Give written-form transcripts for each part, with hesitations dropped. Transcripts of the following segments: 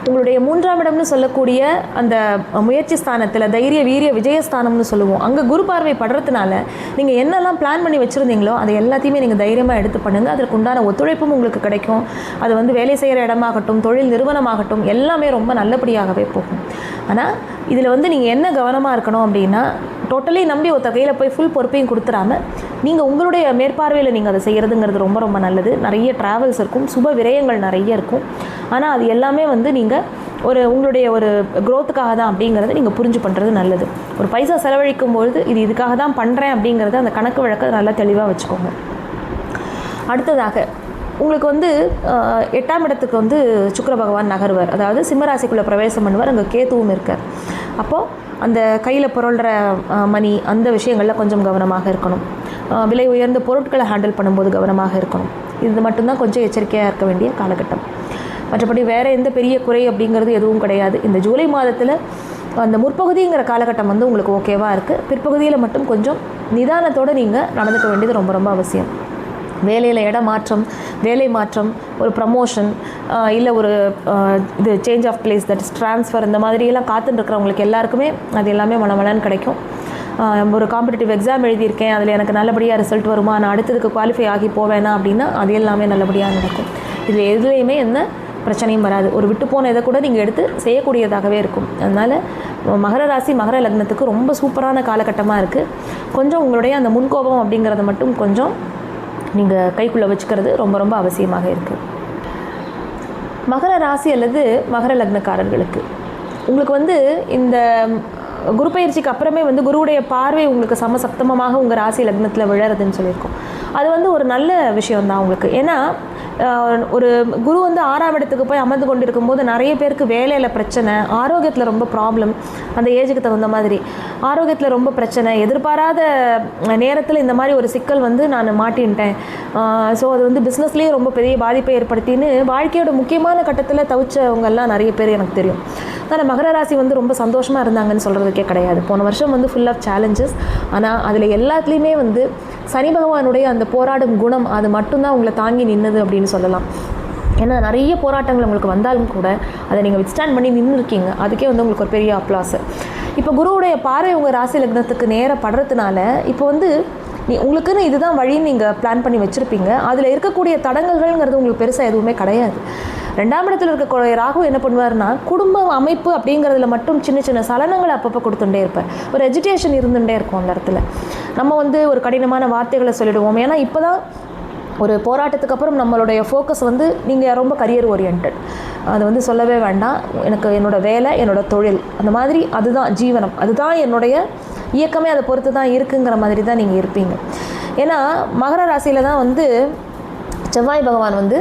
உங்களுடைய 3ஆம் இடம்னு சொல்லக்கூடிய அந்த முயற்சி ஸ்தானத்தில் தைரிய வீரிய விஜயஸ்தானம்னு சொல்லுவோம். அங்கே குரு பார்வை படுறதுனால நீங்கள் என்னெல்லாம் பிளான் பண்ணி வச்சுருந்தீங்களோ அதை எல்லாத்தையுமே நீங்கள் தைரியமாக எடுத்து பண்ணுங்கள். அதற்கு உண்டான ஒத்துழைப்பும் உங்களுக்கு கிடைக்கும். அது வந்து வேலை செய்கிற இடமாகட்டும், தொழில் நிறுவனமாகட்டும், எல்லாமே ரொம்ப நல்லபடியாகவே போகும். ஆனால் இதில் வந்து நீங்கள் என்ன கவனமாக இருக்கணும் அப்படின்னா, டோட்டலி நம்பி ஒருத்தர் கையில் போய் ஃபுல் பொறுப்பையும் கொடுத்துடாம நீங்கள் உங்களுடைய மேற்பார்வையில் நீங்கள் அதை செய்கிறதுங்கிறது ரொம்ப ரொம்ப நல்லது. நிறைய ட்ராவல்ஸ் இருக்கும், சுப விரயங்கள் நிறைய இருக்கும். ஆனால் அது எல்லாமே வந்து நீங்கள் உங்களுடைய ஒரு க்ரோத்துக்காக தான் அப்படிங்கிறத நீங்கள் புரிஞ்சு பண்ணுறது நல்லது. ஒரு பைசா செலவழிக்கும் பொழுது இது இதுக்காக தான் பண்ணுறேன் அப்படிங்கிறத அந்த கணக்கு வழக்க நல்லா தெளிவாக வச்சுக்கோங்க. அடுத்ததாக உங்களுக்கு வந்து 8ஆம் இடத்துக்கு வந்து சுக்கிர பகவான் நகர்வர், அதாவது சிம்மராசிக்குள்ளே பிரவேசம் பண்ணுவார். அங்கே கேத்துவும் இருக்கார். அப்போது அந்த கையில் புரள்ற மணி அந்த விஷயங்களில் கொஞ்சம் கவனமாக இருக்கணும். விலை உயர்ந்த பொருட்களை ஹேண்டில் பண்ணும்போது கவனமாக இருக்கணும். இது மட்டும்தான் கொஞ்சம் எச்சரிக்கையாக இருக்க வேண்டிய காலகட்டம். மற்றபடி வேறு எந்த பெரிய குறை அப்படிங்கிறது எதுவும் கிடையாது. இந்த ஜூலை மாதத்தில் அந்த முற்பகுதிங்கிற காலகட்டம் வந்து உங்களுக்கு ஓகேவாக இருக்குது. பிற்பகுதியில் மட்டும் கொஞ்சம் நிதானத்தோடு நீங்கள் நடந்துக்க வேண்டியது ரொம்ப ரொம்ப அவசியம். வேலையில் இட மாற்றம், வேலை மாற்றம், ஒரு ப்ரமோஷன், இல்லை ஒரு இது change of place, that is transfer, இந்த மாதிரியெல்லாம் காத்துட்டுருக்கிறவங்களுக்கு எல்லாருக்குமே அது எல்லாமே மனமலன்னு கிடைக்கும். ஒரு காம்படிட்டிவ் எக்ஸாம் எழுதியிருக்கேன், அதில் எனக்கு நல்லபடியாக ரிசல்ட் வருமா, நான் அடுத்ததுக்கு குவாலிஃபை ஆகி போவேனா அப்படின்னா அது எல்லாமே நல்லபடியாக நடக்கும். இதில் எதுலேயுமே என்ன பிரச்சனையும் வராது. ஒரு விட்டு போன இதை கூட நீங்கள் எடுத்து செய்யக்கூடியதாகவே இருக்கும். அதனால் மகர ராசி மகர லக்னத்துக்கு ரொம்ப சூப்பரான காலகட்டமாக இருக்குது. கொஞ்சம் உங்களுடைய அந்த முன்கோபம் அப்படிங்கிறத மட்டும் கொஞ்சம் நீங்கள் கைக்குள்ளே வச்சுக்கிறது ரொம்ப ரொம்ப அவசியமாக இருக்குது. மகர ராசி அல்லது மகர லக்னக்காரர்களுக்கு உங்களுக்கு வந்து இந்த குரு பயிற்சிக்கு அப்புறமே வந்து குருவுடைய பார்வை உங்களுக்கு சமசப்தமமாக உங்கள் ராசி லக்னத்தில் விழறதுன்னு சொல்லியிருக்கோம். அது வந்து ஒரு நல்ல விஷயம்தான் உங்களுக்கு. ஏன்னா ஒரு குரு வந்து 6ஆம் இடத்துக்கு போய் அமர்ந்து கொண்டு இருக்கும்போது நிறைய பேருக்கு வேலையில் பிரச்சனை, ஆரோக்கியத்தில் ரொம்ப ப்ராப்ளம், அந்த ஏஜுக்கு தகுந்த மாதிரி ஆரோக்கியத்தில் ரொம்ப பிரச்சனை, எதிர்பாராத நேரத்தில் இந்த மாதிரி ஒரு சிக்கல் வந்து நான் மாட்டின்ட்டேன். ஸோ அது வந்து பிஸ்னஸ்லேயே ரொம்ப பெரிய பாதிப்பை ஏற்படுத்தின்னு வாழ்க்கையோட முக்கியமான கட்டத்தில் தவிச்சவங்கெல்லாம் நிறைய பேர் எனக்கு தெரியும். அதனால் மகர ராசி வந்து ரொம்ப சந்தோஷமாக இருந்தாங்கன்னு சொல்கிறதுக்கே கிடையாது. போன வருஷம் வந்து ஃபுல் ஆஃப் சேலஞ்சஸ். ஆனால் அதில் எல்லாத்துலேயுமே வந்து சனி பகவானுடைய அந்த போராடும் குணம் அது மட்டும்தான் உங்களை தாங்கி நின்னது அப்படின்னு சொல்லலாம். ஏன்னா நிறைய போராட்டங்கள் உங்களுக்கு வந்தாலும் கூட அதை நீங்கள் வித்ஸ்டாண்ட் பண்ணி நின்று இருக்கீங்க. அதுக்கே வந்து உங்களுக்கு ஒரு பெரிய அப்ளாஸ். இப்போ குருவுடைய பார்வை உங்கள் ராசி லக்னத்துக்கு நேராக படுறதுனால இப்போ வந்து உங்களுக்குன்னு இதுதான் வழின்னு நீங்கள் பிளான் பண்ணி வச்சுருப்பீங்க. அதில் இருக்கக்கூடிய தடங்கல்கள்ங்கிறது உங்களுக்கு பெருசாக எதுவுமே கிடையாது. 2ஆம் இடத்தில் இருக்கக்கூடிய ராகு என்ன பண்ணுவார்னா, குடும்ப அமைப்பு அப்படிங்கிறதுல மட்டும் சின்ன சின்ன சலனங்களை அப்பப்போ கொடுத்துட்டே இருப்பேன். ஒரு எஜிடேஷன் இருந்துகிட்டே இருக்கும் அந்த இடத்துல. நம்ம வந்து ஒரு கடினமான வார்த்தைகளை சொல்லிடுவோம். ஏன்னா இப்போ தான் ஒரு போராட்டத்துக்கு அப்புறம் நம்மளுடைய ஃபோக்கஸ் வந்து நீங்கள் ரொம்ப கரியர் ஓரியன்ட், அது வந்து சொல்லவே வேண்டாம். எனக்கு என்னோடய வேலை, என்னோடய தொழில், அந்த மாதிரி அதுதான் ஜீவனம், அதுதான் என்னுடைய இயக்கமே, அதை பொறுத்து தான் இருக்குங்கிற மாதிரி தான் நீங்கள் இருப்பீங்க. ஏன்னா மகர ராசியில் தான் வந்து செவ்வாய் பகவான் வந்து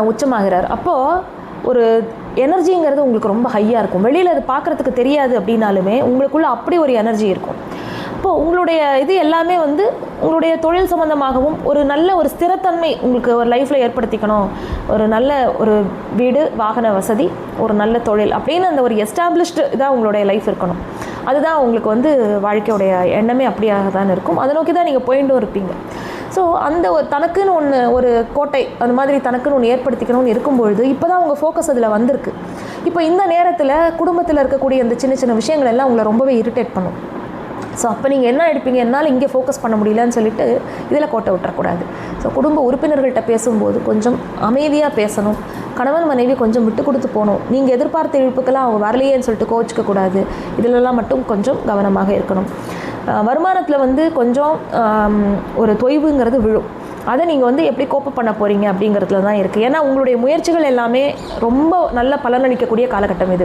உச்சமாகிறார். அப்போது ஒரு எனர்ஜிங்கிறது உங்களுக்கு ரொம்ப ஹையாக இருக்கும். வெளியில் அது பார்க்குறதுக்கு தெரியாது அப்படின்னாலுமே உங்களுக்குள்ளே அப்படி ஒரு எனர்ஜி இருக்கும். அப்போது உங்களுடைய இது எல்லாமே வந்து உங்களுடைய தொழில் சம்மந்தமாகவும் ஒரு நல்ல ஒரு ஸ்திரத்தன்மை உங்களுக்கு ஒரு லைஃப்பில் ஏற்படுத்திக்கணும். ஒரு நல்ல ஒரு வீடு, வாகன வசதி, ஒரு நல்ல தொழில் அப்படின்னு அந்த ஒரு எஸ்டாப்ளிஷ்டு இதாக உங்களுடைய லைஃப் இருக்கணும். அதுதான் உங்களுக்கு வந்து வாழ்க்கையுடைய எண்ணமே அப்படியாக தான் இருக்கும். அதை நோக்கி தான் நீங்கள் போயிட்டும் இருப்பீங்க. ஸோ அந்த ஒரு தனக்குன்னு ஒன்று, ஒரு கோட்டை அந்த மாதிரி தனக்குன்னு ஒன்று ஏற்படுத்திக்கணும்னு இருக்கும்பொழுது இப்போ தான் உங்கள் ஃபோக்கஸ் அதில் வந்திருக்கு. இப்போ இந்த நேரத்தில் குடும்பத்தில் இருக்கக்கூடிய அந்த சின்ன சின்ன விஷயங்கள் எல்லாம் உங்களை ரொம்பவே இரிட்டேட் பண்ணும். ஸோ அப்போ நீங்கள் என்ன எடுப்பீங்க, என்னால் இங்கே ஃபோக்கஸ் பண்ண முடியலன்னு சொல்லிட்டு இதில் கோட்டை விட்டுறக்கூடாது. ஸோ குடும்ப உறுப்பினர்கள்ட்ட பேசும்போது கொஞ்சம் அமைதியாக பேசணும். கணவன் மனைவி கொஞ்சம் விட்டு கொடுத்து போகணும். நீங்கள் எதிர்பார்த்த இழுப்புக்கெல்லாம் அவங்க வரலையேன்னு சொல்லிட்டு கோச்சிக்கக்கூடாது. இதிலெல்லாம் மட்டும் கொஞ்சம் கவனமாக இருக்கணும். வருமானத்தில் வந்து கொஞ்சம் ஒரு தொய்வுங்கிறது விழும். அதை நீங்கள் வந்து எப்படி கோப்பப் பண்ண போகிறீங்க அப்படிங்கிறதுல தான் இருக்குது. ஏன்னா உங்களுடைய முயற்சிகள் எல்லாமே ரொம்ப நல்ல பலனளிக்கக்கூடிய காலகட்டம் இது.